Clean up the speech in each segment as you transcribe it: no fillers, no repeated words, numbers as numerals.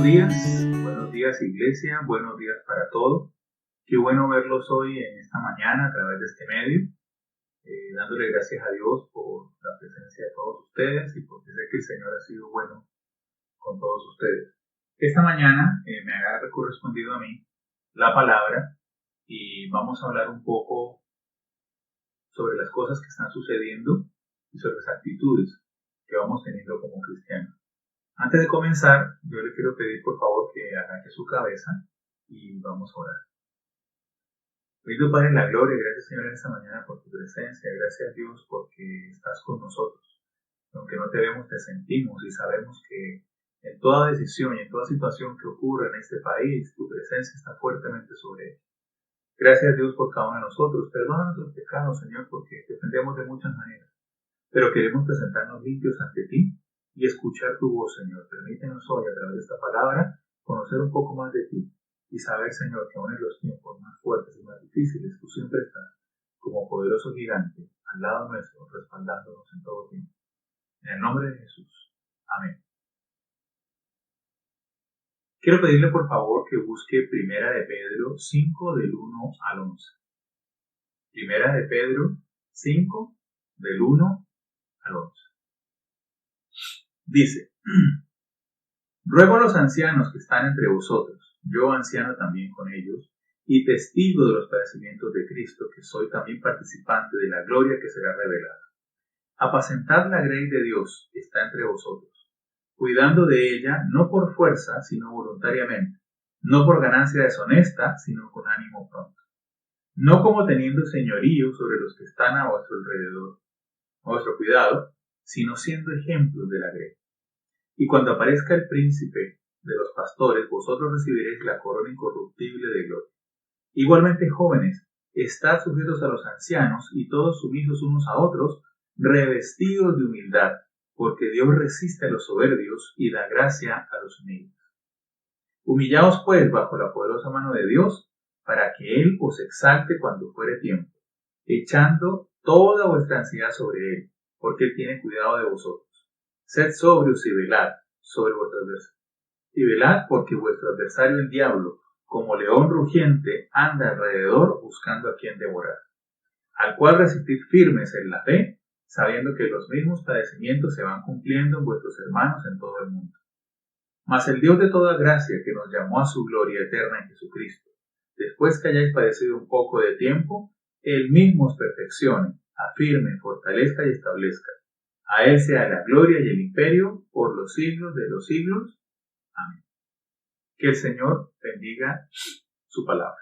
buenos días Iglesia, buenos días para todos. Qué bueno verlos hoy en esta mañana a través de este medio, dándole gracias a Dios por la presencia de todos ustedes y porque sé que el Señor ha sido bueno con todos ustedes. Esta mañana me ha correspondido a mí la palabra y vamos a hablar un poco sobre las cosas que están sucediendo y sobre las actitudes que vamos teniendo como cristianos. Antes de comenzar, yo le quiero pedir por favor que agache su cabeza y vamos a orar. Bendito Padre en la gloria, gracias Señor en esta mañana por tu presencia, gracias Dios porque estás con nosotros. Aunque no te vemos, te sentimos y sabemos que en toda decisión y en toda situación que ocurra en este país, tu presencia está fuertemente sobre él. Gracias Dios por cada uno de nosotros. Perdona nuestros pecados, Señor, porque te ofendemos de muchas maneras. Pero queremos presentarnos limpios ante ti y escuchar tu voz, Señor. Permítenos hoy, a través de esta palabra, conocer un poco más de ti y saber, Señor, que aún en los tiempos más fuertes y más difíciles, tú siempre estás como poderoso gigante al lado nuestro, respaldándonos en todo tiempo. En el nombre de Jesús. Amén. Quiero pedirle, por favor, que busque Primera de Pedro 5, del 1 al 11. Primera de Pedro 5, del 1 al 11. Dice: Ruego a los ancianos que están entre vosotros, yo anciano también con ellos, y testigo de los padecimientos de Cristo, que soy también participante de la gloria que será revelada. Apacentad la grey de Dios que está entre vosotros, cuidando de ella no por fuerza, sino voluntariamente, no por ganancia deshonesta, sino con ánimo pronto, no como teniendo señorío sobre los que están a vuestro alrededor, a vuestro cuidado, sino siendo ejemplos de la grey. Y cuando aparezca el príncipe de los pastores, vosotros recibiréis la corona incorruptible de gloria. Igualmente, jóvenes, estad sujetos a los ancianos y todos sumisos unos a otros, revestidos de humildad, porque Dios resiste a los soberbios y da gracia a los humildes. Humillaos pues bajo la poderosa mano de Dios, para que Él os exalte cuando fuere tiempo, echando toda vuestra ansiedad sobre Él, porque Él tiene cuidado de vosotros. Sed sobrios y velad sobre vuestro adversario. Y velad porque vuestro adversario el diablo, como león rugiente, anda alrededor buscando a quien devorar. Al cual resistid firmes en la fe, sabiendo que los mismos padecimientos se van cumpliendo en vuestros hermanos en todo el mundo. Mas el Dios de toda gracia, que nos llamó a su gloria eterna en Jesucristo, después que hayáis padecido un poco de tiempo, Él mismo os perfeccione, afirme, fortalezca y establezca. A Él sea la gloria y el imperio por los siglos de los siglos. Amén. Que el Señor bendiga su palabra.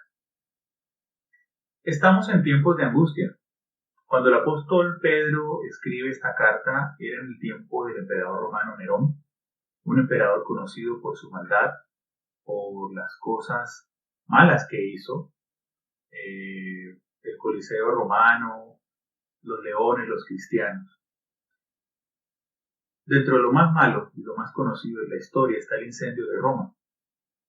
Estamos en tiempos de angustia. Cuando el apóstol Pedro escribe esta carta, era en el tiempo del emperador romano Nerón, un emperador conocido por su maldad, por las cosas malas que hizo, el Coliseo romano, los leones, los cristianos. Dentro de lo más malo y lo más conocido de la historia está el incendio de Roma.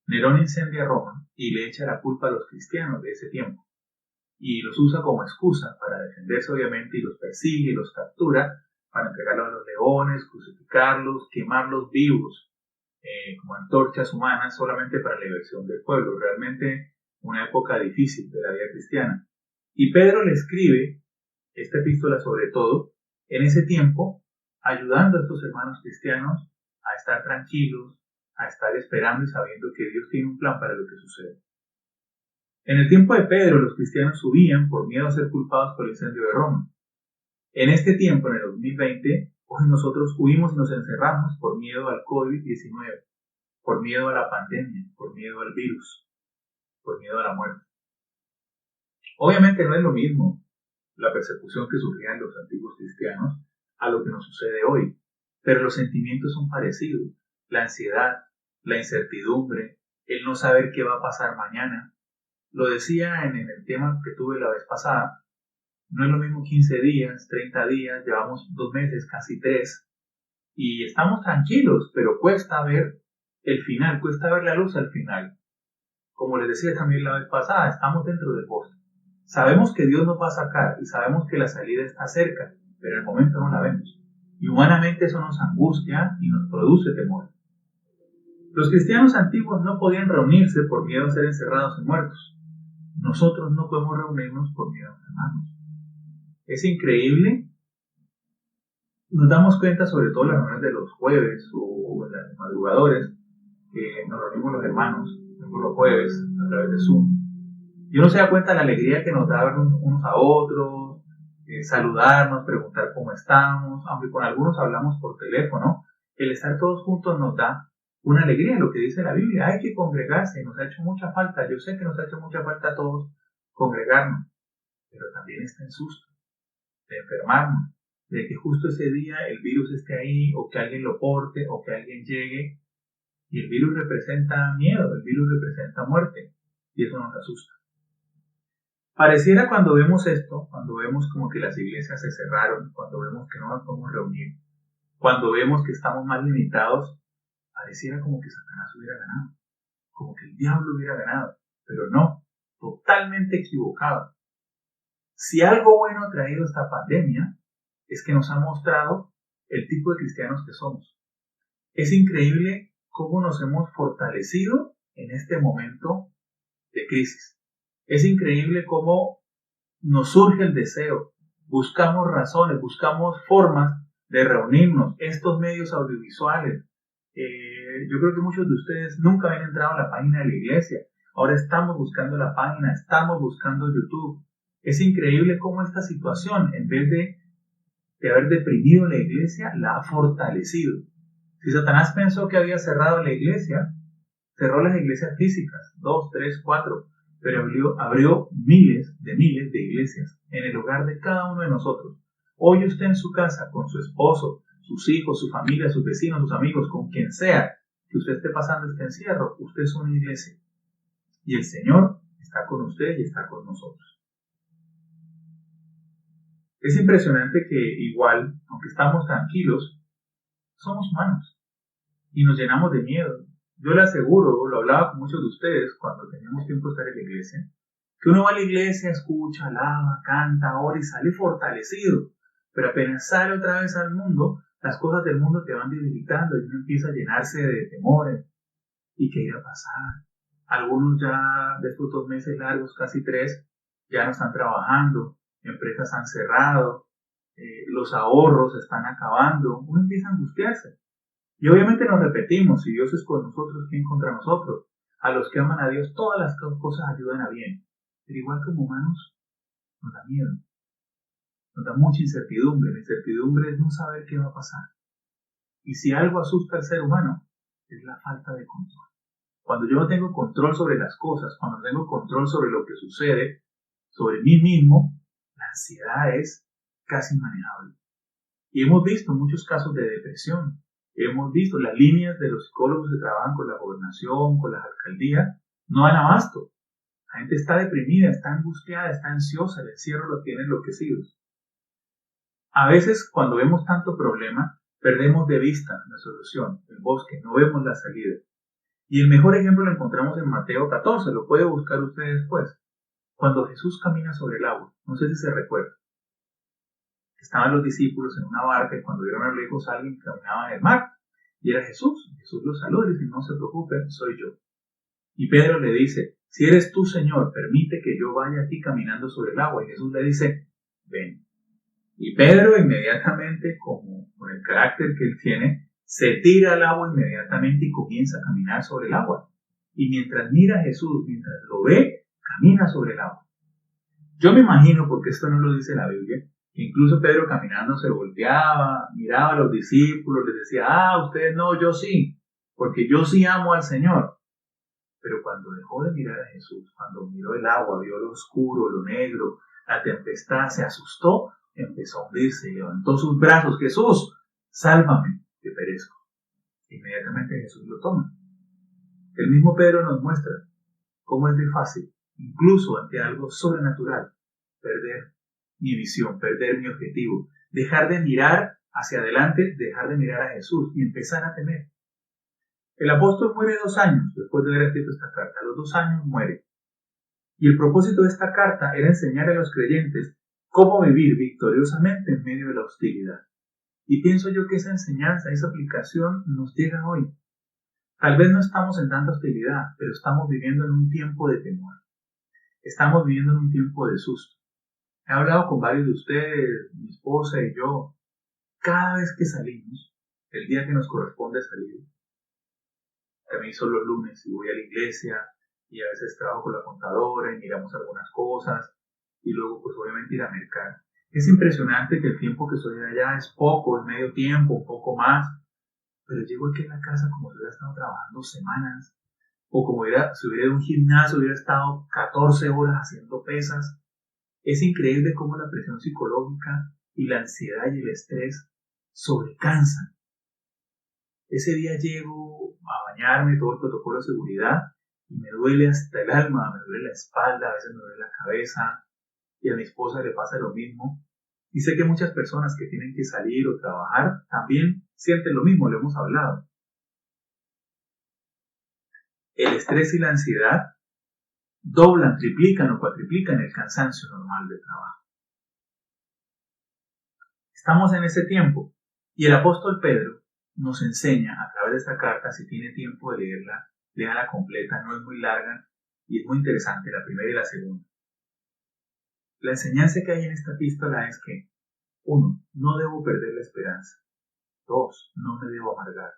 Nerón incendia Roma y le echa la culpa a los cristianos de ese tiempo. Y los usa como excusa para defenderse obviamente y los persigue y los captura para entregarlos a los leones, crucificarlos, quemarlos vivos como antorchas humanas solamente para la diversión del pueblo. Realmente una época difícil de la vida cristiana. Y Pedro le escribe esta epístola sobre todo en ese tiempo, ayudando a estos hermanos cristianos a estar tranquilos, a estar esperando y sabiendo que Dios tiene un plan para lo que sucede. En el tiempo de Pedro, los cristianos huían por miedo a ser culpados por el incendio de Roma. En este tiempo, en el 2020, hoy nosotros huimos y nos encerramos por miedo al COVID-19, por miedo a la pandemia, por miedo al virus, por miedo a la muerte. Obviamente no es lo mismo la persecución que sufrían los antiguos cristianos a lo que nos sucede hoy, pero los sentimientos son parecidos. La ansiedad, la incertidumbre, el no saber qué va a pasar mañana. Lo decía en el tema que tuve la vez pasada. No es lo mismo 15 días, 30 días, llevamos 2 meses, casi 3, y estamos tranquilos, pero cuesta ver el final, cuesta ver la luz al final. Como les decía también la vez pasada, estamos dentro del pozo. Sabemos que Dios nos va a sacar y sabemos que la salida está cerca, pero en el momento no la vemos. Y humanamente eso nos angustia y nos produce temor. Los cristianos antiguos no podían reunirse por miedo a ser encerrados y muertos. Nosotros no podemos reunirnos por miedo a enfermarnos. Es increíble. Nos damos cuenta, sobre todo en las reuniones de los jueves o en las madrugadores, que nos reunimos los hermanos los jueves a través de Zoom. Y uno se da cuenta de la alegría que nos da ver unos a otros, saludarnos, preguntar cómo estamos, aunque con algunos hablamos por teléfono. El estar todos juntos nos da una alegría, lo que dice la Biblia. Hay que congregarse, nos ha hecho mucha falta. Yo sé que nos ha hecho mucha falta a todos congregarnos, pero también está el susto de enfermarnos, de que justo ese día el virus esté ahí, o que alguien lo porte, o que alguien llegue. Y el virus representa miedo, el virus representa muerte, y eso nos asusta. Pareciera, cuando vemos esto, cuando vemos como que las iglesias se cerraron, cuando vemos que no nos podemos reunir, cuando vemos que estamos más limitados, pareciera como que Satanás hubiera ganado, como que el diablo hubiera ganado, pero no, totalmente equivocado. Si algo bueno ha traído esta pandemia, es que nos ha mostrado el tipo de cristianos que somos. Es increíble cómo nos hemos fortalecido en este momento de crisis. Es increíble cómo nos surge el deseo, buscamos razones, buscamos formas de reunirnos, estos medios audiovisuales. Yo creo que muchos de ustedes nunca habían entrado a la página de la iglesia. Ahora estamos buscando la página, estamos buscando YouTube. Es increíble cómo esta situación, en vez de haber deprimido la iglesia, la ha fortalecido. Si Satanás pensó que había cerrado la iglesia, cerró las iglesias físicas, 2, 3, 4, pero abrió miles de iglesias en el hogar de cada uno de nosotros. Hoy usted en su casa, con su esposo, sus hijos, su familia, sus vecinos, sus amigos, con quien sea que usted esté pasando este encierro, usted es una iglesia. Y el Señor está con usted y está con nosotros. Es impresionante que igual, aunque estamos tranquilos, somos humanos y nos llenamos de miedo. Yo le aseguro, lo hablaba con muchos de ustedes cuando teníamos tiempo de estar en la iglesia, que uno va a la iglesia, escucha, alaba, canta, ora y sale fortalecido, pero apenas sale otra vez al mundo, las cosas del mundo te van debilitando y uno empieza a llenarse de temores. ¿Y qué irá a pasar? Algunos ya de estos 2 meses largos, casi 3, ya no están trabajando, empresas han cerrado, los ahorros se están acabando, uno empieza a angustiarse. Y obviamente nos repetimos, si Dios es con nosotros, ¿quién contra nosotros? A los que aman a Dios, todas las cosas ayudan a bien. Pero igual como humanos, nos da miedo, nos da mucha incertidumbre. La incertidumbre es no saber qué va a pasar. Y si algo asusta al ser humano, es la falta de control. Cuando yo no tengo control sobre las cosas, cuando no tengo control sobre lo que sucede, sobre mí mismo, la ansiedad es casi inmanejable. Y hemos visto muchos casos de depresión. Hemos visto las líneas de los psicólogos que trabajan con la gobernación, con las alcaldías, no dan abasto. La gente está deprimida, está angustiada, está ansiosa, el encierro lo tiene enloquecidos. A veces, cuando vemos tanto problema, perdemos de vista la solución, el bosque, no vemos la salida. Y el mejor ejemplo lo encontramos en Mateo 14, lo puede buscar usted después. Cuando Jesús camina sobre el agua, no sé si se recuerda. Estaban los discípulos en una barca y cuando vieron a lo lejos a alguien que caminaba en el mar, y era Jesús. Jesús los saluda y dice, no se preocupen, soy yo. Y Pedro le dice, si eres tú, Señor, permite que yo vaya a ti caminando sobre el agua. Y Jesús le dice, ven. Y Pedro inmediatamente, como con el carácter que él tiene, se tira al agua inmediatamente y comienza a caminar sobre el agua. Y mientras mira a Jesús, mientras lo ve, camina sobre el agua. Yo me imagino, porque esto no lo dice la Biblia, que incluso Pedro caminando se volteaba, miraba a los discípulos, les decía, ustedes no, yo sí, porque yo sí amo al Señor. Pero cuando dejó de mirar a Jesús, cuando miró el agua, vio lo oscuro, lo negro, la tempestad, se asustó, empezó a hundirse y levantó sus brazos, Jesús, sálvame, que perezco. Inmediatamente Jesús lo toma. El mismo Pedro nos muestra cómo es de fácil, incluso ante algo sobrenatural, perder mi visión, perder mi objetivo, dejar de mirar hacia adelante, dejar de mirar a Jesús y empezar a temer. El apóstol muere 2 años después de haber escrito esta carta. A los 2 años muere. Y el propósito de esta carta era enseñar a los creyentes cómo vivir victoriosamente en medio de la hostilidad. Y pienso yo que esa enseñanza, esa aplicación nos llega hoy. Tal vez no estamos en tanta hostilidad, pero estamos viviendo en un tiempo de temor. Estamos viviendo en un tiempo de susto. He hablado con varios de ustedes, mi esposa y yo. Cada vez que salimos, el día que nos corresponde salir, también son los lunes y voy a la iglesia y a veces trabajo con la contadora y miramos algunas cosas y luego pues obviamente ir a mercar. Es impresionante que el tiempo que estoy allá es poco, es medio tiempo, un poco más, pero llego aquí a la casa como si hubiera estado trabajando semanas o como si hubiera ido a un gimnasio, hubiera estado 14 horas haciendo pesas. Es increíble cómo la presión psicológica y la ansiedad y el estrés sobrecansan. Ese día llego a bañarme, todo el protocolo de seguridad, y me duele hasta el alma, me duele la espalda, a veces me duele la cabeza, y a mi esposa le pasa lo mismo. Y sé que muchas personas que tienen que salir o trabajar también sienten lo mismo, lo hemos hablado. El estrés y la ansiedad doblan, triplican o cuatriplican el cansancio normal de trabajo. Estamos en ese tiempo, y el apóstol Pedro nos enseña a través de esta carta, si tiene tiempo de leerla, léala completa, no es muy larga y es muy interesante la primera y la segunda. La enseñanza que hay en esta epístola es que 1. No debo perder la esperanza. 2. No me debo amargar.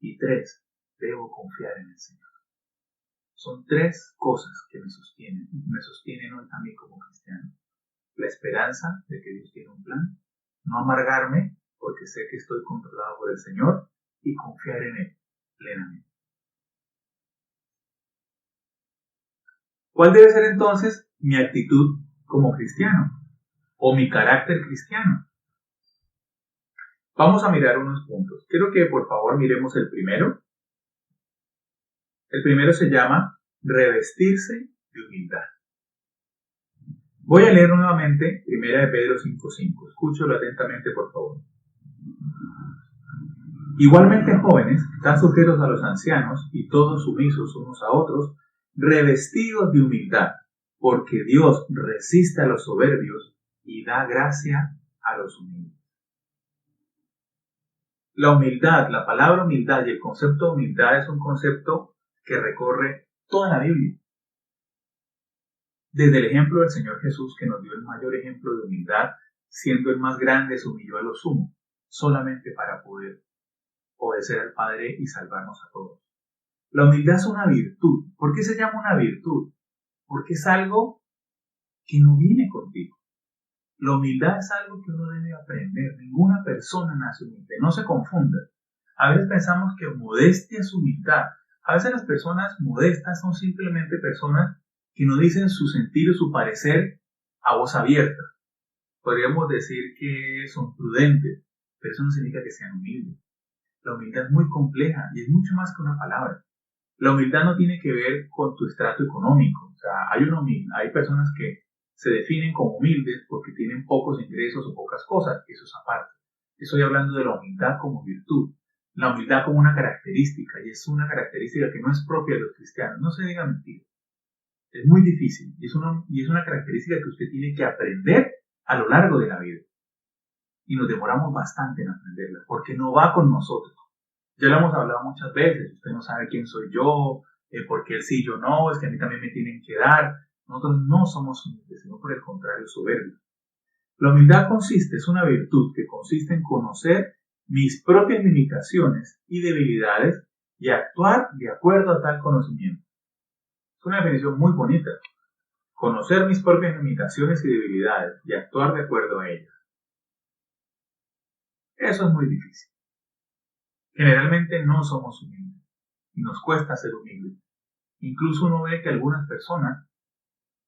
Y 3. Debo confiar en el Señor. Son 3 cosas que me sostienen hoy a mí como cristiano. La esperanza de que Dios tiene un plan, no amargarme porque sé que estoy controlado por el Señor y confiar en Él plenamente. ¿Cuál debe ser entonces mi actitud como cristiano o mi carácter cristiano? Vamos a mirar unos puntos. Quiero que por favor miremos el primero. El primero se llama revestirse de humildad. Voy a leer nuevamente 1 de Pedro 5:5. Escúchalo atentamente, por favor. Igualmente, jóvenes, están sujetos a los ancianos y todos sumisos unos a otros, revestidos de humildad, porque Dios resiste a los soberbios y da gracia a los humildes. La humildad, la palabra humildad y el concepto de humildad es un concepto que recorre toda la Biblia. Desde el ejemplo del Señor Jesús, que nos dio el mayor ejemplo de humildad, siendo el más grande, se humilló a lo sumo, solamente para poder obedecer al Padre y salvarnos a todos. La humildad es una virtud. ¿Por qué se llama una virtud? Porque es algo que no viene contigo. La humildad es algo que uno debe aprender. Ninguna persona nace humilde. No se confunda. A veces pensamos que modestia es humildad. A veces las personas modestas son simplemente personas que no dicen su sentir o su parecer a voz abierta. Podríamos decir que son prudentes, pero eso no significa que sean humildes. La humildad es muy compleja y es mucho más que una palabra. La humildad no tiene que ver con tu estrato económico. O sea, hay personas que se definen como humildes porque tienen pocos ingresos o pocas cosas. Eso es aparte. Estoy hablando de la humildad como virtud. La humildad como una característica, y es una característica que no es propia de los cristianos. No se diga mentira. Es muy difícil y es una característica que usted tiene que aprender a lo largo de la vida. Y nos demoramos bastante en aprenderla porque no va con nosotros. Ya lo hemos hablado muchas veces. Usted no sabe quién soy yo, por qué él sí, yo no, es que a mí también me tienen que dar. Nosotros no somos humildes, sino por el contrario, soberbios. La humildad es una virtud que consiste en conocer mis propias limitaciones y debilidades y actuar de acuerdo a tal conocimiento. Es una definición muy bonita. Conocer mis propias limitaciones y debilidades y actuar de acuerdo a ellas. Eso es muy difícil. Generalmente no somos humildes y nos cuesta ser humildes. Incluso uno ve que a algunas personas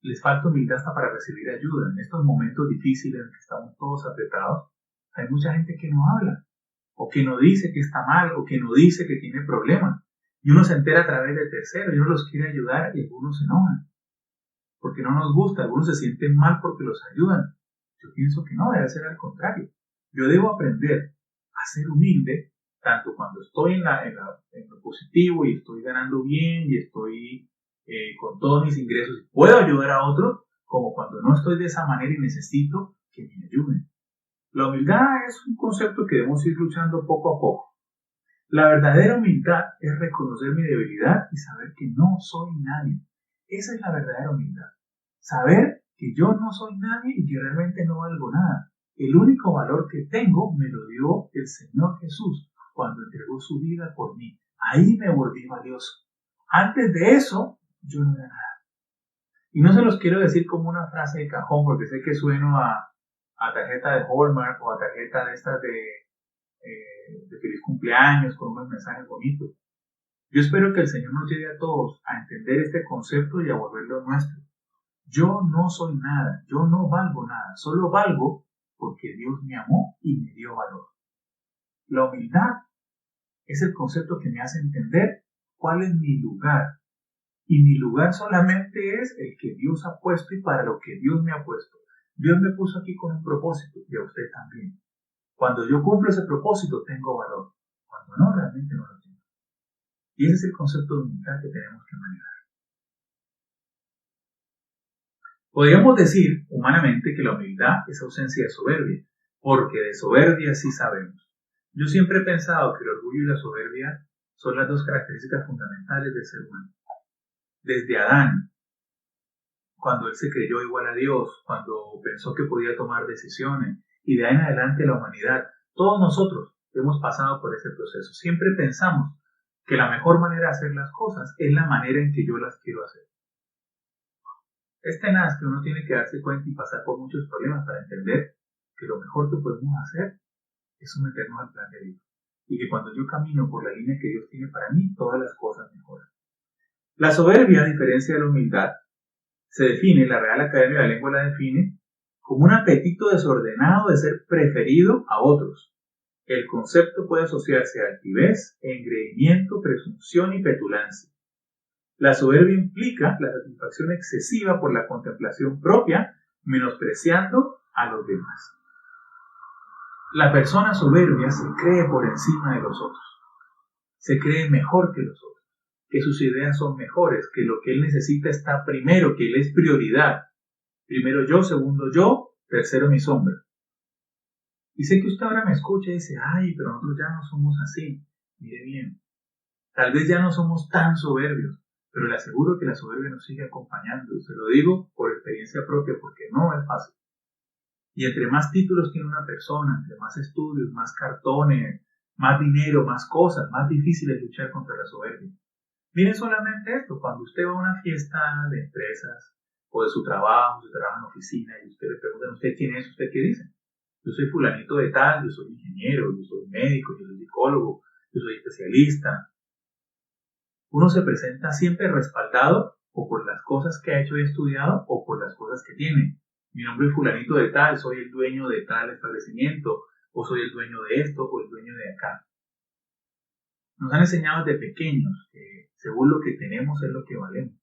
les falta humildad hasta para recibir ayuda. En estos momentos difíciles en que estamos todos apretados, hay mucha gente que no habla, o que no dice que está mal, o que no dice que tiene problemas. Y uno se entera a través de terceros, y uno los quiere ayudar y algunos se enojan. Porque no nos gusta, algunos se sienten mal porque los ayudan. Yo pienso que no, debe ser al contrario. Yo debo aprender a ser humilde, tanto cuando estoy en lo positivo y estoy ganando bien y estoy con todos mis ingresos y puedo ayudar a otros, como cuando no estoy de esa manera y necesito que me ayuden. La humildad es un concepto que debemos ir luchando poco a poco. La verdadera humildad es reconocer mi debilidad y saber que no soy nadie. Esa es la verdadera humildad. Saber que yo no soy nadie y que realmente no valgo nada. El único valor que tengo me lo dio el Señor Jesús cuando entregó su vida por mí. Ahí me volví valioso. Antes de eso, yo no era nada. Y no se los quiero decir como una frase de cajón, porque sé que sueno a tarjeta de Hallmark o a tarjeta de estas de feliz cumpleaños con unos mensajes bonitos. Yo espero que el Señor nos lleve a todos a entender este concepto y a volverlo nuestro. Yo no soy nada, yo no valgo nada, solo valgo porque Dios me amó y me dio valor. La humildad es el concepto que me hace entender cuál es mi lugar. Y mi lugar solamente es el que Dios ha puesto y para lo que Dios me ha puesto. Dios me puso aquí con un propósito y a usted también. Cuando yo cumplo ese propósito tengo valor. Cuando no, realmente no lo tengo. Y ese es el concepto de humildad que tenemos que manejar. Podríamos decir, humanamente, que la humildad es ausencia de soberbia, porque de soberbia sí sabemos. Yo siempre he pensado que el orgullo y la soberbia son las dos características fundamentales del ser humano. Desde Adán, cuando él se creyó igual a Dios, cuando pensó que podía tomar decisiones, y de ahí en adelante la humanidad, todos nosotros hemos pasado por ese proceso. Siempre pensamos que la mejor manera de hacer las cosas es la manera en que yo las quiero hacer. Es tenaz que uno tiene que darse cuenta y pasar por muchos problemas para entender que lo mejor que podemos hacer es someternos al plan de Dios. Y que cuando yo camino por la línea que Dios tiene para mí, todas las cosas mejoran. La soberbia, a diferencia de la humildad, se define, la Real Academia de la Lengua la define, como un apetito desordenado de ser preferido a otros. El concepto puede asociarse a altivez, engreimiento, presunción y petulancia. La soberbia implica la satisfacción excesiva por la contemplación propia, menospreciando a los demás. La persona soberbia se cree por encima de los otros. Se cree mejor que los otros, que sus ideas son mejores, que lo que él necesita está primero, que él es prioridad. Primero yo, segundo yo, tercero mi sombra. Y sé que usted ahora me escucha y dice, ay, pero nosotros ya no somos así. Mire bien, tal vez ya no somos tan soberbios, pero le aseguro que la soberbia nos sigue acompañando. Se lo digo por experiencia propia, porque no es fácil. Y entre más títulos tiene una persona, entre más estudios, más cartones, más dinero, más cosas, más difícil es luchar contra la soberbia. Miren solamente esto, cuando usted va a una fiesta de empresas o de su trabajo en oficina y usted le preguntan a usted quién es, ¿usted qué dice? Yo soy fulanito de tal, yo soy ingeniero, yo soy médico, yo soy psicólogo, yo soy especialista. Uno se presenta siempre respaldado o por las cosas que ha hecho y estudiado o por las cosas que tiene. Mi nombre es fulanito de tal, soy el dueño de tal establecimiento, o soy el dueño de esto, o el dueño de acá. Nos han enseñado desde pequeños que según lo que tenemos es lo que valemos.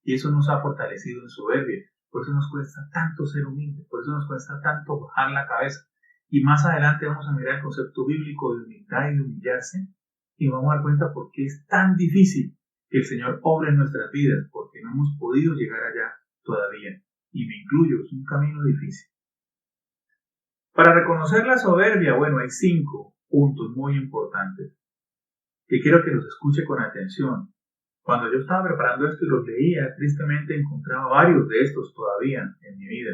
Y eso nos ha fortalecido en soberbia. Por eso nos cuesta tanto ser humildes, por eso nos cuesta tanto bajar la cabeza. Y más adelante vamos a mirar el concepto bíblico de humildad y de humillarse, y vamos a dar cuenta por qué es tan difícil que el Señor obre en nuestras vidas, porque no hemos podido llegar allá todavía. Y me incluyo, es un camino difícil. Para reconocer la soberbia, bueno, hay 5 puntos muy importantes que quiero que los escuche con atención. Cuando yo estaba preparando esto y los leía, tristemente encontraba varios de estos todavía en mi vida.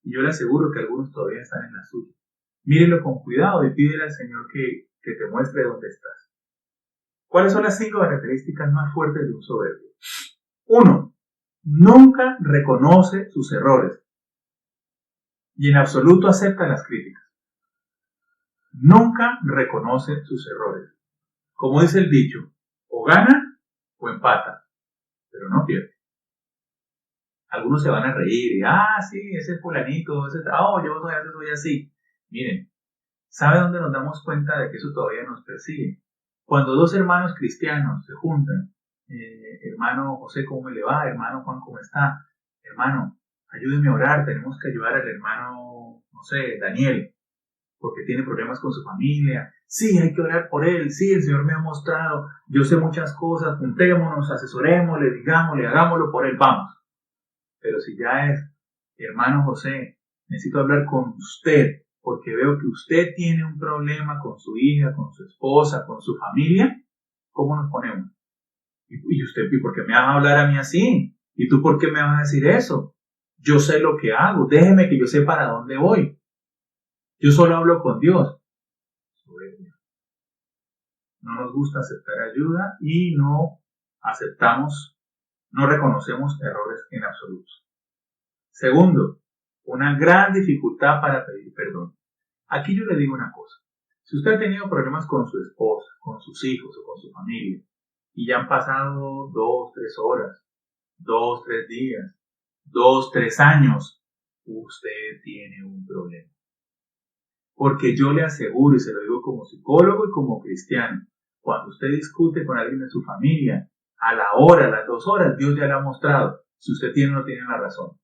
Y yo le aseguro que algunos todavía están en la suya. Mírenlo con cuidado y pídele al Señor que te muestre dónde estás. ¿Cuáles son las 5 características más fuertes de un soberbio? 1. Nunca reconoce sus errores y en absoluto acepta las críticas. Nunca reconoce sus errores. Como dice el dicho, o gana o empata, pero no pierde. Algunos se van a reír y, sí, ese fulanito, yo soy así. Miren, ¿sabe dónde nos damos cuenta de que eso todavía nos persigue? Cuando 2 hermanos cristianos se juntan, hermano José, ¿cómo me le va? Hermano Juan, ¿cómo está? Hermano, ayúdeme a orar, tenemos que ayudar al hermano, Daniel, porque tiene problemas con su familia. Sí, hay que orar por él, sí, el Señor me ha mostrado, yo sé muchas cosas, juntémonos, asesorémosle, digámosle, hagámoslo por él, vamos. Pero si ya es, hermano José, necesito hablar con usted, porque veo que usted tiene un problema con su hija, con su esposa, con su familia, ¿cómo nos ponemos? ¿Y usted, y por qué me vas a hablar a mí así? ¿Y tú por qué me vas a decir eso? Yo sé lo que hago, déjeme que yo sé para dónde voy. Yo solo hablo con Dios. No nos gusta aceptar ayuda y no reconocemos errores en absoluto. Segundo, una gran dificultad para pedir perdón. Aquí yo le digo una cosa. Si usted ha tenido problemas con su esposa, con sus hijos o con su familia, y ya han pasado 2, 3 horas, 2, 3 días, 2, 3 años, usted tiene un problema. Porque yo le aseguro, y se lo digo como psicólogo y como cristiano, cuando usted discute con alguien de su familia, a la hora, a las 2 horas, Dios ya le ha mostrado si usted tiene o no tiene la razón.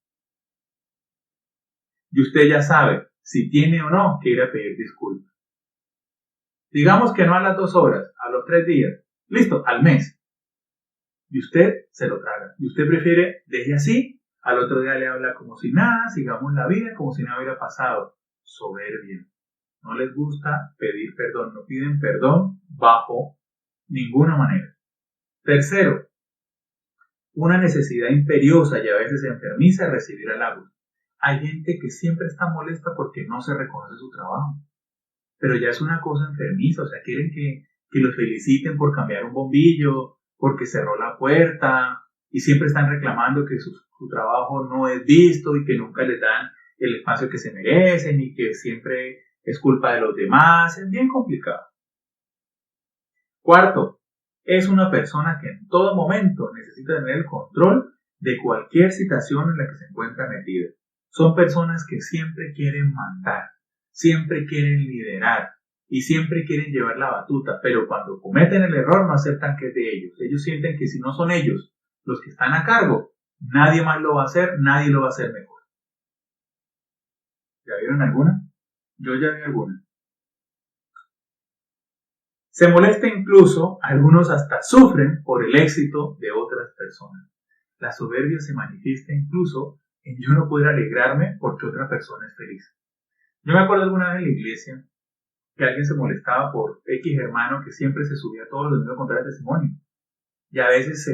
Y usted ya sabe si tiene o no que ir a pedir disculpas. Digamos que no a las 2 horas, a los 3 días, listo, al mes. Y usted se lo traga. Y usted prefiere, deje así, al otro día le habla como si nada, sigamos la vida como si nada hubiera pasado. Soberbia. No les gusta pedir perdón, no piden perdón bajo ninguna manera. Tercero, una necesidad imperiosa y a veces enfermiza de recibir halagos. Hay gente que siempre está molesta porque no se reconoce su trabajo, pero ya es una cosa enfermiza, o sea, quieren que los feliciten por cambiar un bombillo, porque cerró la puerta, y siempre están reclamando que su trabajo no es visto y que nunca les dan el espacio que se merecen y que siempre es culpa de los demás. Es bien complicado. Cuarto, es una persona que en todo momento necesita tener el control de cualquier situación en la que se encuentra metida. Son personas que siempre quieren mandar, siempre quieren liderar y siempre quieren llevar la batuta, pero cuando cometen el error no aceptan que es de ellos. Ellos sienten que si no son ellos los que están a cargo, nadie más lo va a hacer, nadie lo va a hacer mejor. ¿Ya vieron alguna? Yo ya vi alguna. Se molesta incluso, algunos hasta sufren por el éxito de otras personas. La soberbia se manifiesta incluso en yo no poder alegrarme porque otra persona es feliz. Yo me acuerdo alguna vez en la iglesia que alguien se molestaba por X hermano que siempre se subía todos los domingos a contar el testimonio. Y a veces se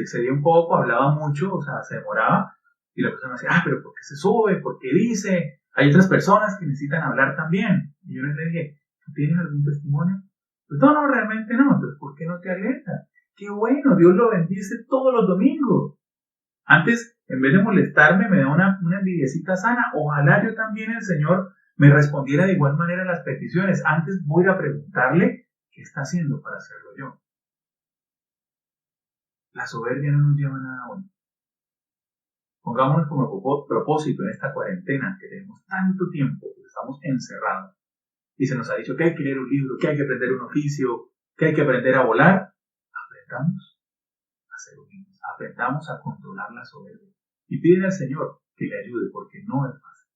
excedía un poco, hablaba mucho, o sea, se demoraba, y la persona decía, pero ¿por qué se sube? ¿Por qué dice? Hay otras personas que necesitan hablar también. Y yo les dije, ¿tú tienes algún testimonio? Pues no, realmente no. Entonces, ¿por qué no te alegras? Qué bueno, Dios lo bendice todos los domingos. Antes, en vez de molestarme, me da una envidiecita sana. Ojalá yo también, el Señor, me respondiera de igual manera a las peticiones. Antes voy a preguntarle qué está haciendo para hacerlo yo. La soberbia no nos lleva a nada bueno. Pongámonos como propósito en esta cuarentena que tenemos tanto tiempo, que estamos encerrados. Y se nos ha dicho que hay que leer un libro, que hay que aprender un oficio, que hay que aprender a volar. Aprendamos a ser humildes, aprendamos a controlar la soberbia. Y pídele al Señor que le ayude, porque no es fácil.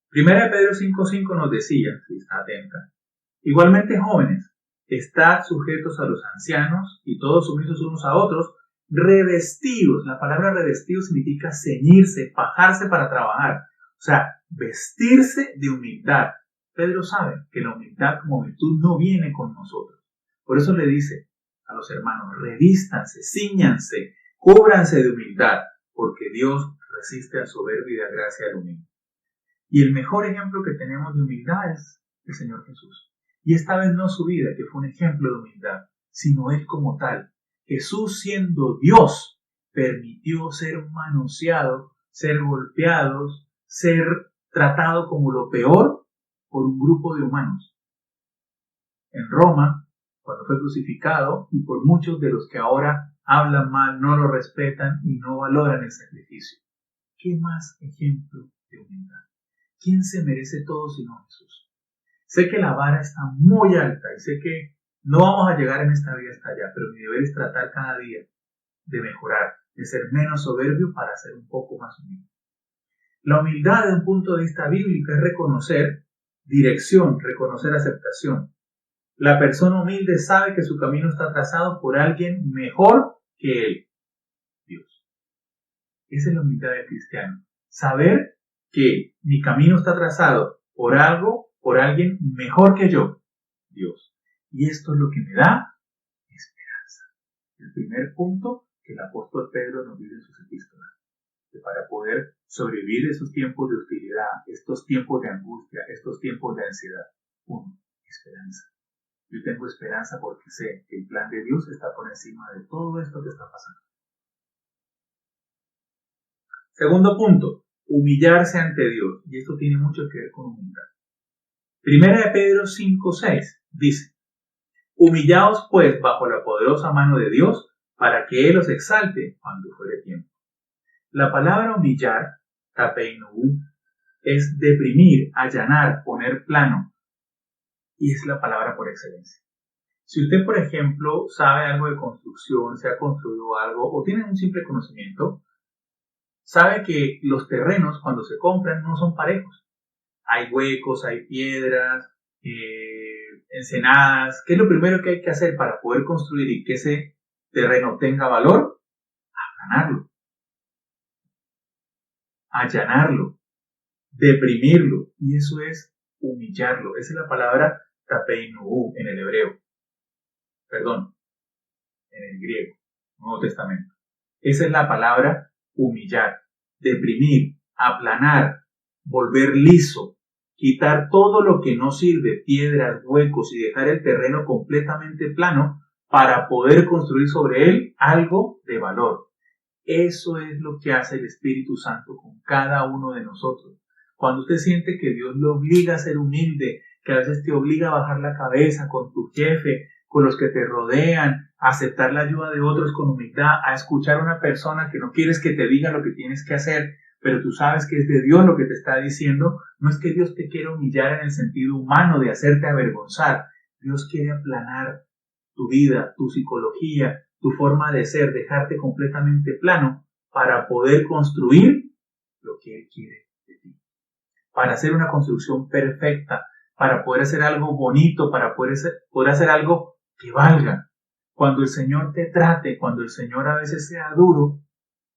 Primera de Pedro 5:5 nos decía, si está atenta, igualmente jóvenes, estad sujetos a los ancianos y todos sumisos unos a otros, revestidos. La palabra revestido significa ceñirse, fajarse para trabajar. O sea, vestirse de humildad. Pedro sabe que la humildad como virtud no viene con nosotros. Por eso le dice a los hermanos, revístanse, cíñanse, cúbranse de humildad, porque Dios resiste al soberbio y da gracia al humilde. Y el mejor ejemplo que tenemos de humildad es el Señor Jesús. Y esta vez no su vida, que fue un ejemplo de humildad, sino Él como tal. Jesús, siendo Dios, permitió ser manoseado, ser golpeado, ser tratado como lo peor por un grupo de humanos. En Roma, cuando fue crucificado, y por muchos de los que ahora hablan mal, no lo respetan y no valoran el sacrificio. ¿Qué más ejemplo de humildad? ¿Quién se merece todo sino Jesús? Sé que la vara está muy alta y sé que no vamos a llegar en esta vida hasta allá, pero mi deber es tratar cada día de mejorar, de ser menos soberbio para ser un poco más humilde. La humildad desde un punto de vista bíblico es reconocer dirección, reconocer aceptación. La persona humilde sabe que su camino está trazado por alguien mejor que él, Dios. Esa es la humildad del cristiano. Saber que mi camino está trazado por algo, por alguien mejor que yo, Dios. Y esto es lo que me da esperanza. El primer punto que el apóstol Pedro nos dice en sus epístolas, que para poder sobrevivir esos tiempos de hostilidad, estos tiempos de angustia, estos tiempos de ansiedad, uno, esperanza. Yo tengo esperanza porque sé que el plan de Dios está por encima de todo esto que está pasando. Segundo punto, humillarse ante Dios. Y esto tiene mucho que ver con humildad. Primera de Pedro 5:6 dice, humillaos pues bajo la poderosa mano de Dios para que Él os exalte cuando fuere tiempo. La palabra humillar, tapeinú, es deprimir, allanar, poner plano. Y es la palabra por excelencia. Si usted, por ejemplo, sabe algo de construcción, se ha construido algo o tiene un simple conocimiento, sabe que los terrenos cuando se compran no son parejos. Hay huecos, hay piedras, ensenadas. ¿Qué es lo primero que hay que hacer para poder construir y que ese terreno tenga valor? Aplanarlo, allanarlo, deprimirlo. Y eso es humillarlo. Esa es la palabra tapeinú en el hebreo. Perdón, en el griego, Nuevo Testamento. Esa es la palabra humillar, deprimir, aplanar, volver liso, quitar todo lo que no sirve, piedras, huecos y dejar el terreno completamente plano para poder construir sobre él algo de valor. Eso es lo que hace el Espíritu Santo con cada uno de nosotros. Cuando usted siente que Dios lo obliga a ser humilde, que a veces te obliga a bajar la cabeza con tu jefe, con los que te rodean, a aceptar la ayuda de otros con humildad, a escuchar a una persona que no quieres que te diga lo que tienes que hacer, pero tú sabes que es de Dios lo que te está diciendo, no es que Dios te quiera humillar en el sentido humano de hacerte avergonzar. Dios quiere aplanar tu vida, tu psicología, tu forma de ser, dejarte completamente plano para poder construir lo que Él quiere de ti. Para hacer una construcción perfecta, para poder hacer algo bonito, para poder hacer algo que valga. Cuando el Señor te trate, cuando el Señor a veces sea duro,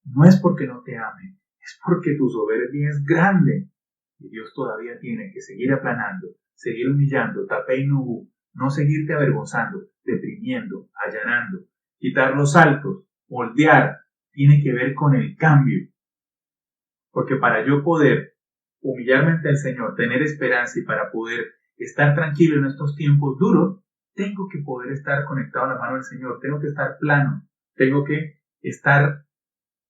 no es porque no te ame, es porque tu soberbia es grande. Y Dios todavía tiene que seguir aplanando, seguir humillando, tapeinú, no seguirte avergonzando, deprimiendo, allanando, quitar los saltos, moldear, tiene que ver con el cambio. Porque para yo poder humillarme ante el Señor, tener esperanza y para poder estar tranquilo en estos tiempos duros, tengo que poder estar conectado a la mano del Señor, tengo que estar plano, tengo que estar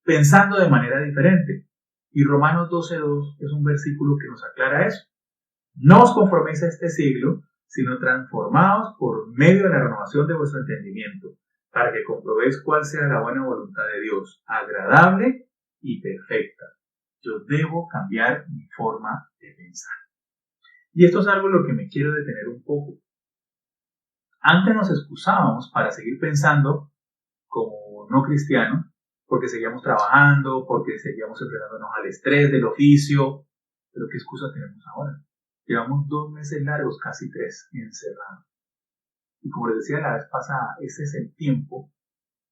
pensando de manera diferente. Y Romanos 12:2 es un versículo que nos aclara eso. No os conforméis a este siglo, sino transformaos por medio de la renovación de vuestro entendimiento, para que comprobéis cuál sea la buena voluntad de Dios, agradable y perfecta. Yo debo cambiar mi forma de pensar. Y esto es algo en lo que me quiero detener un poco. Antes nos excusábamos para seguir pensando como no cristianos, porque seguíamos trabajando, porque seguíamos enfrentándonos al estrés del oficio. Pero ¿qué excusa tenemos ahora? Llevamos 2 meses largos, casi 3, encerrados. Y como les decía la vez pasada, ese es el tiempo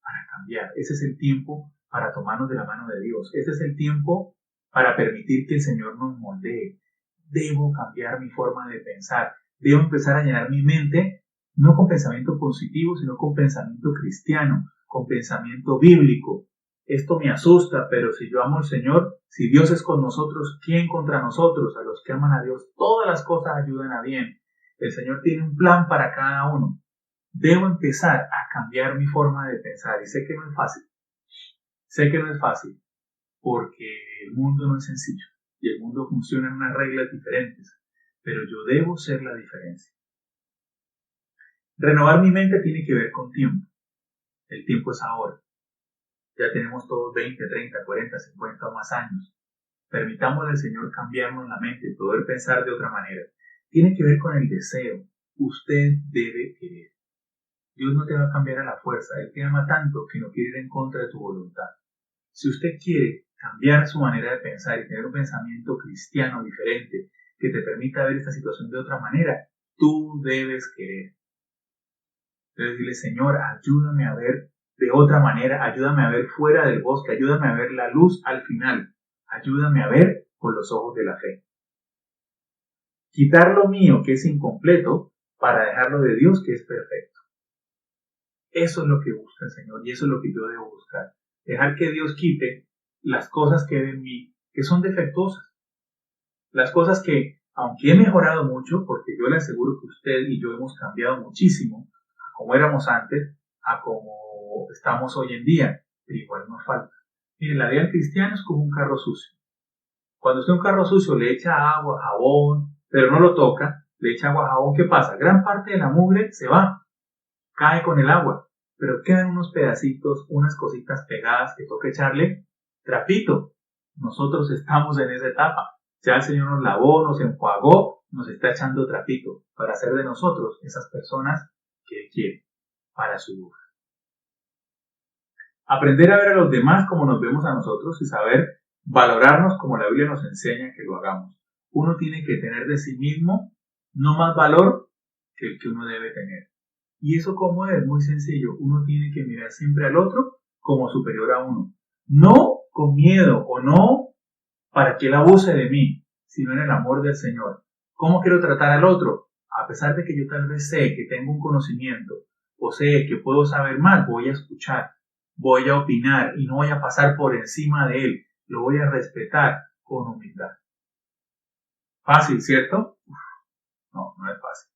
para cambiar. Ese es el tiempo para tomarnos de la mano de Dios. Ese es el tiempo para permitir que el Señor nos moldee. Debo cambiar mi forma de pensar. Debo empezar a llenar mi mente, no con pensamiento positivo, sino con pensamiento cristiano, con pensamiento bíblico. Esto me asusta, pero si yo amo al Señor, si Dios es con nosotros, ¿quién contra nosotros? A los que aman a Dios, todas las cosas ayudan a bien. El Señor tiene un plan para cada uno. Debo empezar a cambiar mi forma de pensar. Y sé que no es fácil. Sé que no es fácil, porque el mundo no es sencillo. Y el mundo funciona en unas reglas diferentes. Pero yo debo ser la diferencia. Renovar mi mente tiene que ver con tiempo. El tiempo es ahora. Ya tenemos todos 20, 30, 40, 50 o más años. Permitamos al Señor cambiarnos la mente, poder pensar de otra manera. Tiene que ver con el deseo. Usted debe querer. Dios no te va a cambiar a la fuerza. Él te ama tanto que no quiere ir en contra de tu voluntad. Si usted quiere cambiar su manera de pensar y tener un pensamiento cristiano diferente que te permita ver esta situación de otra manera, tú debes querer. Debes decirle, Señor, ayúdame a ver de otra manera, ayúdame a ver fuera del bosque, ayúdame a ver la luz al final, ayúdame a ver con los ojos de la fe. Quitar lo mío, que es incompleto, para dejarlo de Dios, que es perfecto. Eso es lo que busca el Señor y eso es lo que yo debo buscar. Dejar que Dios quite las cosas que hay en mí, que son defectuosas. Las cosas que, aunque he mejorado mucho, porque yo le aseguro que usted y yo hemos cambiado muchísimo, a como éramos antes, a como estamos hoy en día, pero igual nos falta. Mire, la vida del cristiano es como un carro sucio. Cuando usted un carro sucio le echa agua, jabón, pero no lo toca, le echa agua, jabón, ¿qué pasa? Gran parte de la mugre se va, cae con el agua, pero quedan unos pedacitos, unas cositas pegadas que toca echarle trapito. Nosotros estamos en esa etapa. Ya el Señor nos lavó, nos enjuagó, nos está echando trapito para hacer de nosotros esas personas que Él quiere para su luz. Aprender a ver a los demás como nos vemos a nosotros y saber valorarnos como la Biblia nos enseña que lo hagamos. Uno tiene que tener de sí mismo no más valor que el que uno debe tener. ¿Y eso cómo es? Muy sencillo. Uno tiene que mirar siempre al otro como superior a uno. No con miedo o no para que él abuse de mí, sino en el amor del Señor. ¿Cómo quiero tratar al otro? A pesar de que yo tal vez sé que tengo un conocimiento o sé que puedo saber más, voy a escuchar, voy a opinar y no voy a pasar por encima de él. Lo voy a respetar con humildad. Fácil, ¿cierto? No, no es fácil.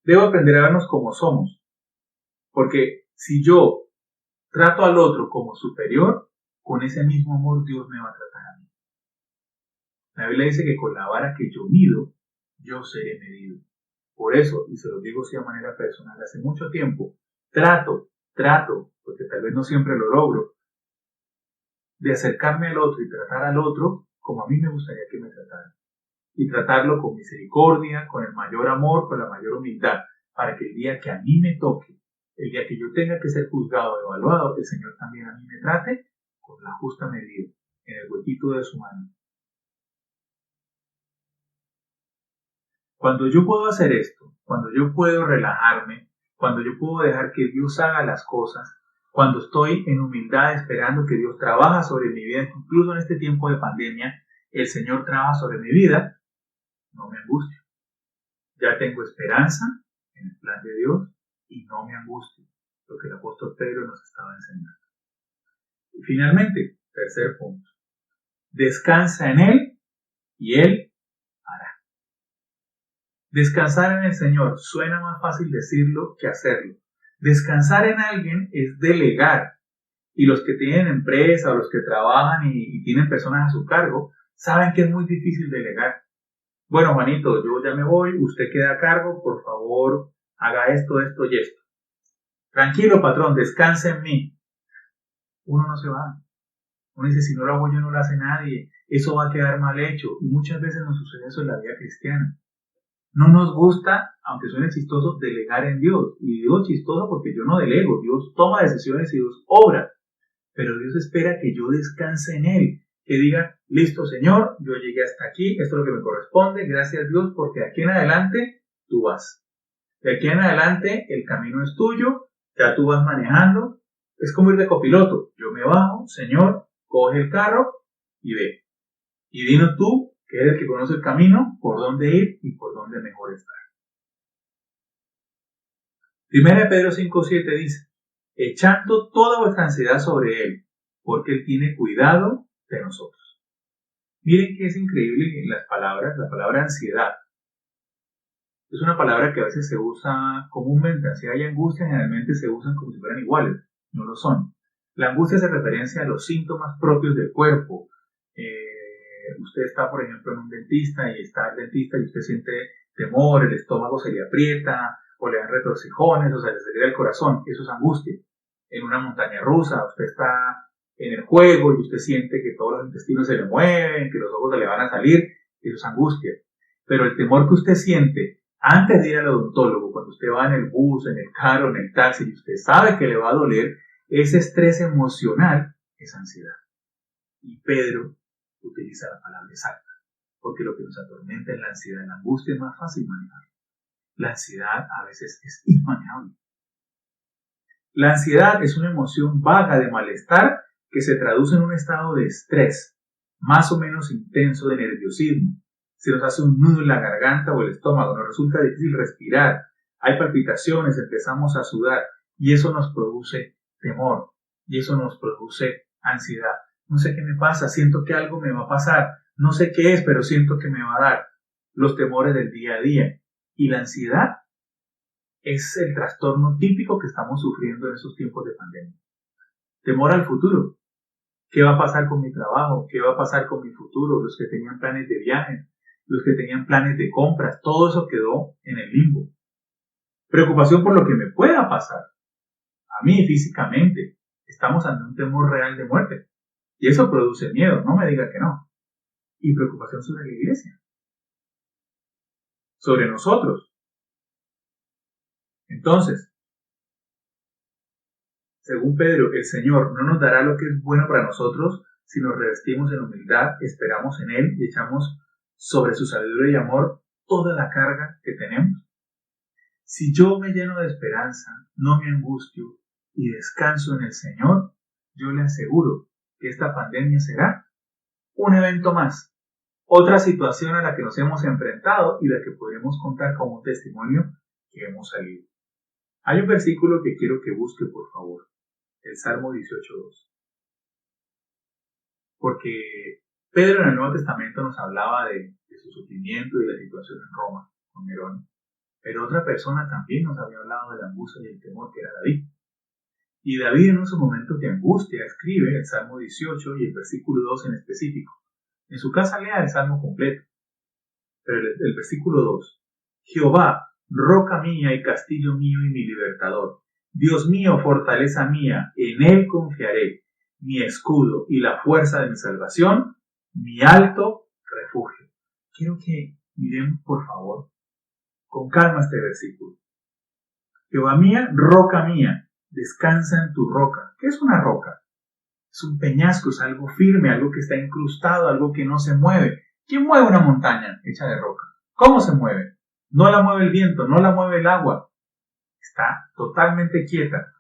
Debo aprender a vernos como somos, porque si yo trato al otro como superior, con ese mismo amor Dios me va a tratar a mí. La Biblia dice que con la vara que yo mido, yo seré medido. Por eso, y se lo digo así de manera personal, hace mucho tiempo, trato, porque tal vez no siempre lo logro, de acercarme al otro y tratar al otro como a mí me gustaría que me trataran. Y tratarlo con misericordia, con el mayor amor, con la mayor humildad, para que el día que a mí me toque, el día que yo tenga que ser juzgado o evaluado, el Señor también a mí me trate con la justa medida, en el huequito de su mano. Cuando yo puedo hacer esto, cuando yo puedo relajarme, cuando yo puedo dejar que Dios haga las cosas, cuando estoy en humildad esperando que Dios trabaja sobre mi vida, incluso en este tiempo de pandemia, el Señor trabaja sobre mi vida, no me angustio. Ya tengo esperanza en el plan de Dios y no me angustio, lo que el apóstol Pedro nos estaba enseñando. Y finalmente, tercer punto, descansa en Él y Él hará. Descansar en el Señor suena más fácil decirlo que hacerlo. Descansar en alguien es delegar. Y los que tienen empresa o los que trabajan y tienen personas a su cargo, saben que es muy difícil delegar. Bueno, Juanito, yo ya me voy, usted queda a cargo, por favor, haga esto, esto y esto. Tranquilo, patrón, descanse en mí. Uno no se va. Uno dice, si no lo hago yo, no lo hace nadie. Eso va a quedar mal hecho. Y muchas veces nos sucede eso en la vida cristiana. No nos gusta, aunque suene chistoso, delegar en Dios. Y digo chistoso porque yo no delego. Dios toma decisiones y Dios obra. Pero Dios espera que yo descanse en Él. Que diga, listo Señor, yo llegué hasta aquí, esto es lo que me corresponde, gracias Dios, porque de aquí en adelante tú vas. De aquí en adelante el camino es tuyo, ya tú vas manejando. Es como ir de copiloto. Yo me bajo, Señor, coge el carro y ve. Y dinos tú, que eres el que conoce el camino, por dónde ir y por dónde mejor estar. 1 Pedro 5:7 dice, echando toda vuestra ansiedad sobre Él, porque Él tiene cuidado de nosotros. Miren que es increíble las palabras, la palabra ansiedad. Es una palabra que a veces se usa comúnmente. Ansiedad y angustia generalmente se usan como si fueran iguales. No lo son. La angustia hace referencia a los síntomas propios del cuerpo. Usted está, por ejemplo, en un dentista y está el dentista y usted siente temor, el estómago se le aprieta o le dan retorcijones o se le acelera el corazón. Eso es angustia. En una montaña rusa, usted está en el juego y usted siente que todos los intestinos se le mueven, que los ojos se le van a salir. Eso es angustia. Pero el temor que usted siente antes de ir al odontólogo, cuando usted va en el bus, en el carro, en el taxi y usted sabe que le va a doler, ese estrés emocional es ansiedad. Y Pedro utiliza la palabra exacta, porque lo que nos atormenta es la ansiedad. La angustia es más fácil manejar. La ansiedad a veces es inmanejable. La ansiedad es una emoción vaga de malestar que se traduce en un estado de estrés. más o menos intenso de nerviosismo. Se nos hace un nudo en la garganta o el estómago, nos resulta difícil respirar, hay palpitaciones, empezamos a sudar y eso nos produce temor y eso nos produce ansiedad. No sé qué me pasa, siento que algo me va a pasar, no sé qué es, pero siento que me va a dar. Los temores del día a día y la ansiedad es el trastorno típico que estamos sufriendo en esos tiempos de pandemia. Temor al futuro. ¿Qué va a pasar con mi trabajo? ¿Qué va a pasar con mi futuro? Los que tenían planes de viaje, los que tenían planes de compras, todo eso quedó en el limbo. Preocupación por lo que me pueda pasar. A mí físicamente. Estamos ante un temor real de muerte. Y eso produce miedo, no me diga que no. Y preocupación sobre la iglesia. Sobre nosotros. Entonces, según Pedro, el Señor no nos dará lo que es bueno para nosotros si nos revestimos en humildad, esperamos en Él y echamos sobre su sabiduría y amor toda la carga que tenemos. Si yo me lleno de esperanza, no me angustio y descanso en el Señor, yo le aseguro que esta pandemia será un evento más, otra situación a la que nos hemos enfrentado y la que podremos contar como un testimonio que hemos salido. Hay un versículo que quiero que busque, por favor. El Salmo 18:2. Porque Pedro en el Nuevo Testamento nos hablaba de su sufrimiento y de la situación en Roma con Nerón. Pero otra persona también nos había hablado de la angustia y el temor, que era David. Y David en esos momentos de angustia escribe el Salmo 18 y el versículo 2 en específico. En su casa lea el Salmo completo. Pero el versículo 2. Jehová, roca mía y castillo mío y mi libertador. Dios mío, fortaleza mía, en Él confiaré, mi escudo y la fuerza de mi salvación, mi alto refugio. Quiero que miremos, por favor, con calma este versículo. Jehová mía, roca mía, descansa en tu roca. ¿Qué es una roca? Es un peñasco, es algo firme, algo que está incrustado, algo que no se mueve. ¿Quién mueve una montaña hecha de roca? ¿Cómo se mueve? No la mueve el viento, no la mueve el agua. Está totalmente quieta.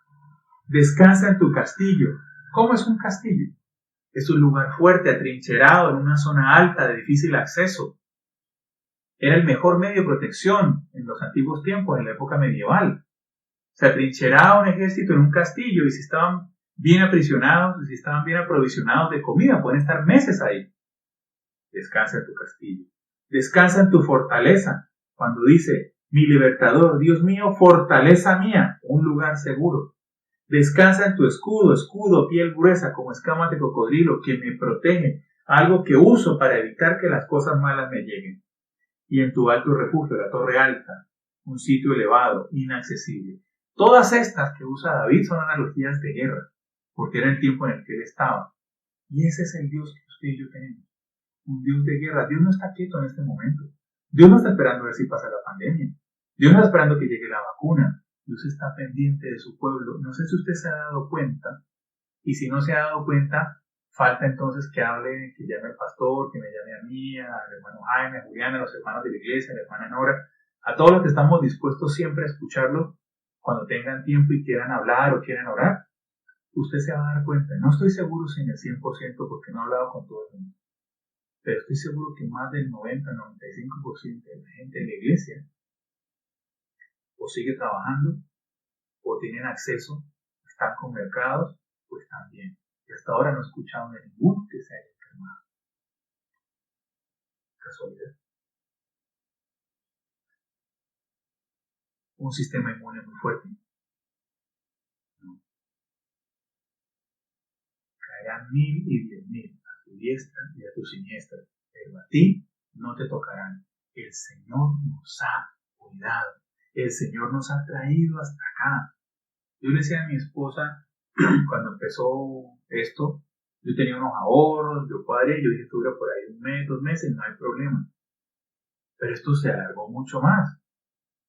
Descansa en tu castillo. ¿Cómo es un castillo? Es un lugar fuerte, atrincherado en una zona alta de difícil acceso. Era el mejor medio de protección en los antiguos tiempos, en la época medieval. Se atrincheraba un ejército en un castillo y si estaban bien aprisionados, si estaban bien aprovisionados de comida, pueden estar meses ahí. Descansa en tu castillo. Descansa en tu fortaleza. Cuando dice, mi libertador, Dios mío, fortaleza mía, un lugar seguro. Descansa en tu escudo, piel gruesa como escamas de cocodrilo, que me protege, algo que uso para evitar que las cosas malas me lleguen. Y en tu alto refugio, la torre alta, un sitio elevado, inaccesible. Todas estas que usa David son analogías de guerra, porque era el tiempo en el que él estaba. Y ese es el Dios que usted y yo tenemos. Un Dios de guerra. Dios no está quieto en este momento. Dios no está esperando a ver si pasa la pandemia. Dios no está esperando que llegue la vacuna. Dios está pendiente de su pueblo. No sé si usted se ha dado cuenta. Y si no se ha dado cuenta, falta entonces que hable, que llame al pastor, que me llame a mí, al hermano Jaime, a Juliana, a los hermanos de la iglesia, a la hermana Nora, a todos los que estamos dispuestos siempre a escucharlo cuando tengan tiempo y quieran hablar o quieran orar. Usted se va a dar cuenta. No estoy seguro si en el 100% porque no he hablado con todo el mundo. Pero estoy seguro que más del 90-95% de la gente de la iglesia o sigue trabajando, o tienen acceso, están con mercados, o están bien. Y hasta ahora no he escuchado de ninguno que se haya enfermado. ¿Casualidad? ¿Un sistema inmune muy fuerte? No. Caerán 1000 y 10.000 a tu diestra y a tu siniestra, pero a ti no te tocarán. El Señor nos ha cuidado. El Señor nos ha traído hasta acá. Yo le decía a mi esposa, cuando empezó esto, yo tenía unos ahorros, yo cuadré, yo dije, esto dura por ahí 1 mes, 2 meses, no hay problema. Pero esto se alargó mucho más.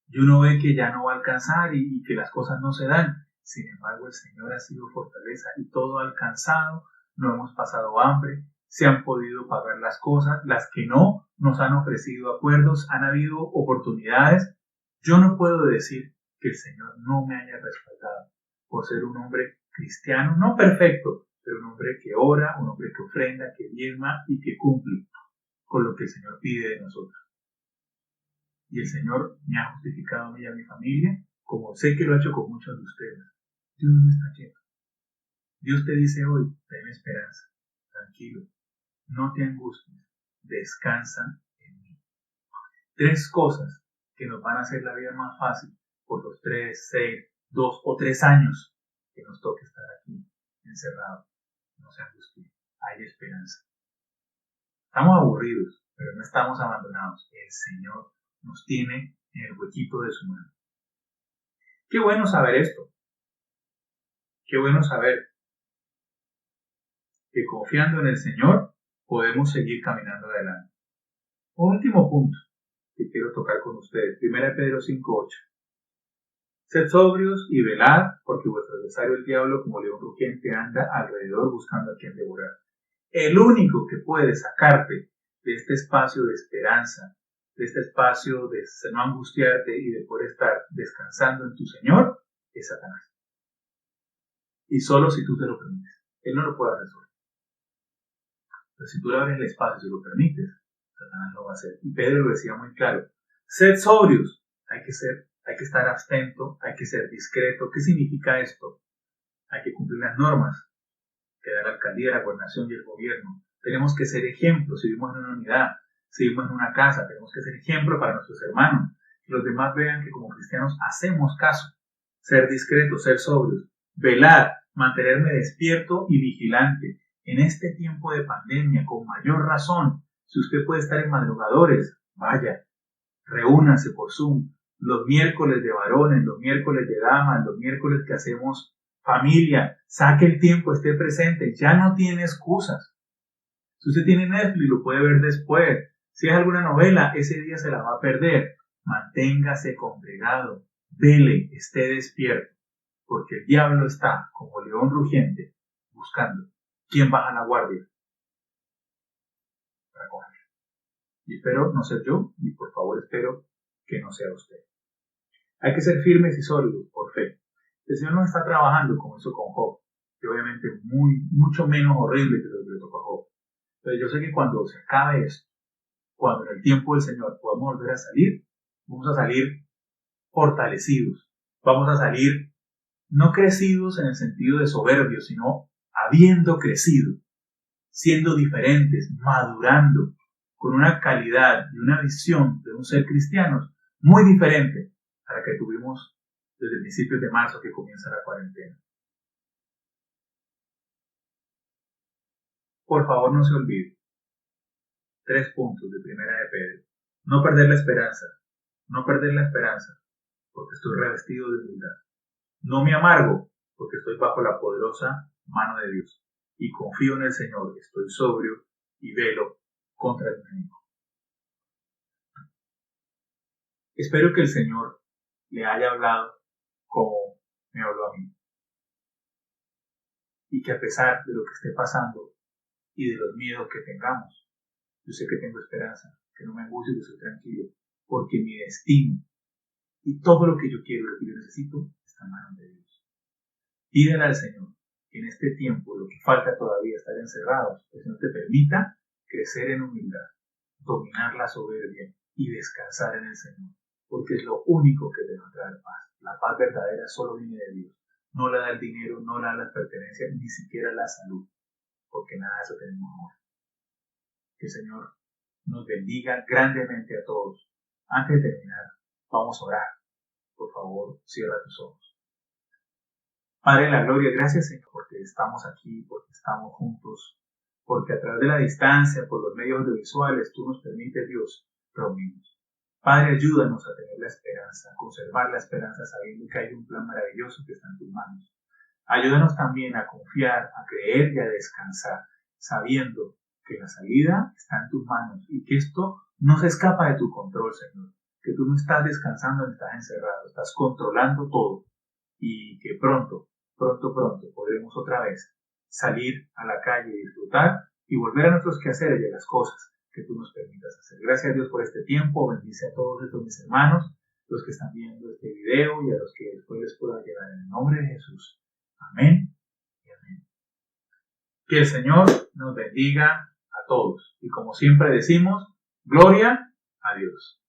Y uno ve que ya no va a alcanzar y que las cosas no se dan. Sin embargo, el Señor ha sido fortaleza y todo ha alcanzado, no hemos pasado hambre, se han podido pagar las cosas, las que no nos han ofrecido acuerdos, han habido oportunidades. Yo no puedo decir que el Señor no me haya respaldado por ser un hombre cristiano, no perfecto, pero un hombre que ora, un hombre que ofrenda, que diezma y que cumple con lo que el Señor pide de nosotros. Y el Señor me ha justificado a mí y a mi familia, como sé que lo ha hecho con muchos de ustedes. Dios no está quieto. Dios te dice hoy, ten esperanza, tranquilo, no te angusties, descansa en mí. 3 cosas que nos van a hacer la vida más fácil por los 3, 6, 2 o 3 años que nos toque estar aquí encerrados. No se angustien, hay esperanza. Estamos aburridos, pero no estamos abandonados. El Señor nos tiene en el huequito de su mano. Qué bueno saber esto. Qué bueno saber que confiando en el Señor podemos seguir caminando adelante. Un último punto que quiero tocar con ustedes. 1 Pedro 5:8. Sed sobrios y velad, porque vuestro adversario el diablo, como león rugiente, anda alrededor buscando a quien devorar. El único que puede sacarte de este espacio de esperanza, de este espacio de no angustiarte y de poder estar descansando en tu Señor, es Satanás. Y solo si tú te lo permites. Él no lo puede hacer solo. Pero si tú le abres el espacio y lo permites, Satanás lo va a hacer. Y Pedro lo decía muy claro. Sed sobrios. Hay que estar abstento, hay que ser discreto. ¿Qué significa esto? Hay que cumplir las normas que da la alcaldía, la gobernación y el gobierno. Tenemos que ser ejemplos. Si vivimos en una unidad, si vivimos en una casa, tenemos que ser ejemplo para nuestros hermanos. Que los demás vean que como cristianos hacemos caso. Ser discretos, ser sobrios. Velar, mantenerme despierto y vigilante. En este tiempo de pandemia, con mayor razón, si usted puede estar en madrugadores, vaya, reúnase por Zoom. Los miércoles de varones, los miércoles de damas, los miércoles que hacemos familia, saque el tiempo, esté presente, ya no tiene excusas. Si usted tiene Netflix, lo puede ver después. Si es alguna novela, ese día se la va a perder. Manténgase congregado, vele, esté despierto, porque el diablo está, como león rugiente, buscando quién baja la guardia para coger. Y espero no ser yo, y por favor espero que no sea usted. Hay que ser firmes y sólidos por fe. El Señor no está trabajando como hizo con Job, que obviamente mucho menos horrible que lo que le tocó a Job. Pero yo sé que cuando se acabe esto, cuando en el tiempo del Señor podamos volver a salir, vamos a salir fortalecidos. Vamos a salir no crecidos en el sentido de soberbios, sino habiendo crecido, siendo diferentes, madurando, con una calidad y una visión de un ser cristiano muy diferente a la que tuvimos desde principios de marzo que comienza la cuarentena. Por favor, no se olvide. 3 puntos de 1 Pedro. No perder la esperanza. No perder la esperanza, porque estoy revestido de humildad. No me amargo, porque estoy bajo la poderosa mano de Dios. Y confío en el Señor, estoy sobrio y velo contra el enemigo. Espero que el Señor le haya hablado como me habló a mí. Y que a pesar de lo que esté pasando y de los miedos que tengamos, yo sé que tengo esperanza, que no me angustie, que estoy tranquilo, porque mi destino y todo lo que yo quiero, lo que yo necesito, está en manos de Dios. Pídele al Señor que en este tiempo, lo que falta todavía estar encerrados, que el Señor te permita crecer en humildad, dominar la soberbia y descansar en el Señor, porque es lo único que te va a traer paz. La paz verdadera solo viene de Dios. No la da el dinero, no la da las pertenencias, ni siquiera la salud, porque nada de eso tenemos ahora. Que el Señor nos bendiga grandemente a todos. Antes de terminar, vamos a orar. Por favor, cierra tus ojos. Padre de la gloria, gracias Señor, porque estamos aquí, porque estamos juntos, porque a través de la distancia, por los medios audiovisuales, tú nos permites, Dios, reunirnos. Padre, ayúdanos a tener la esperanza, a conservar la esperanza sabiendo que hay un plan maravilloso que está en tus manos. Ayúdanos también a confiar, a creer y a descansar, sabiendo que la salida está en tus manos y que esto no se escapa de tu control, Señor. Que tú no estás descansando, no estás encerrado, estás controlando todo y que pronto podremos otra vez salir a la calle y disfrutar y volver a nuestros quehaceres y a las cosas que tú nos permitas hacer. Gracias a Dios por este tiempo, bendice a todos estos mis hermanos, los que están viendo este video y a los que después les pueda llegar en el nombre de Jesús. Amén. Que el Señor nos bendiga a todos. Y como siempre decimos, gloria a Dios.